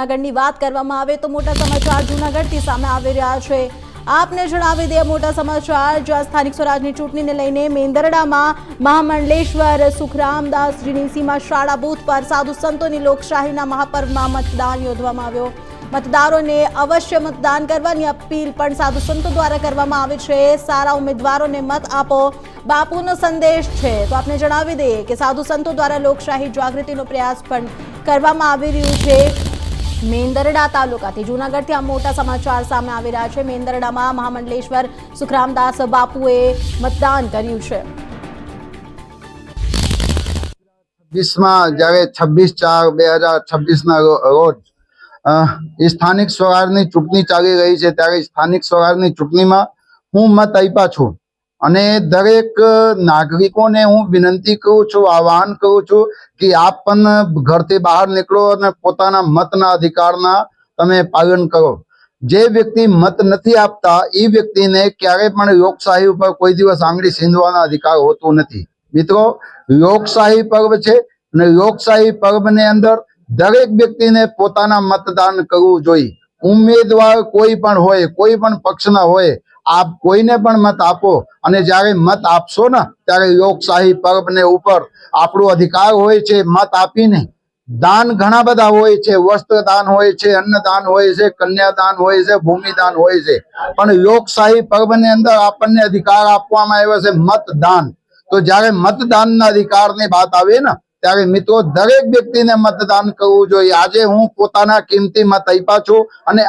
જૂનાગઢની વાત કરવામાં આવે તો મોટા સમાચાર જૂનાગઢથી સામે આવી રહ્યા છે। આપને જણાવી દઈએ મોટા સમાચાર, જ્યાં સ્થાનિક સ્વરાજની ચૂંટણીને લઈને મેંદરડામાં મહામંડલેશ્વર સુખરામદાસજીની સીમા શાળા બૂથ પર સાધુ સંતોની લોકશાહીના મહાપર્વમાં મતદાન યોજવામાં આવ્યો। મતદારોને અવશ્ય મતદાન કરવાની અપીલ પણ સાધુ સંતો દ્વારા કરવામાં આવે છે। સારા ઉમેદવારોને મત આપો, બાપુનો સંદેશ છે। તો આપને જણાવી દઈએ કે સાધુ સંતો દ્વારા લોકશાહી જાગૃતિનો પ્રયાસ પણ કરવામાં આવી રહ્યું છે। મેંદરડા તાલુકાથી જૂનાગઢથી આ મોટા સમાચાર સામે આવી રહ્યા છે। મેંદરડામાં મહામંડલેશ્વર સુખરામદાસ બાપુએ મતદાન કર્યું છે। 26/4/2026 રોજ સ્થાનિક સ્વરાજની ચૂંટણી ચાલી રહી છે, ત્યારે સ્થાનિક સ્વરાજની ચૂંટણીમાં હું મત આપ્યા છું અને દરેક નાગરિકોને હું વિનંતી કરું છું, આહ્વાન કરું છું કે આપ પણ ઘરથી બહાર નીકળો અને પોતાના મતના અધિકારના તમે પાલન કરો। જે વ્યક્તિ મત નથી આપતા એ વ્યક્તિને ક્યારે પણ લોકશાહી ઉપર કોઈ દિવસ આંગળી સીંધવાનો અધિકાર હોતો નથી। મિત્રો, લોકશાહી પર્વ છે અને લોકશાહી પર્વની અંદર દરેક વ્યક્તિને પોતાના મતદાન કરવું જોઈએ। ઉમેદવાર કોઈ પણ હોય, કોઈ પણ પક્ષના હોય, આપ કોઈને પણ મત આપો અને જ્યારે મત આપશો ને ત્યારે લોકશાહી પર્વને ઉપર આપણો અધિકાર હોય છે મત આપીને। દાન ઘણા બધા હોય છે, વસ્ત્રદાન હોય છે, અન્નદાન હોય છે, કન્યાદાન હોય છે, ભૂમિદાન હોય છે, પણ લોકશાહી પર્વની અંદર આપણને અધિકાર આપવામાં આવ્યો છે મતદાન। તો જ્યારે મતદાનના અધિકારની વાત આવે ને ત્યારે મિત્રો દરેક વ્યક્તિને મતદાન કરવું જોઈએ। આજે હું પોતાના કિંમતી મત આપ્યા છું અને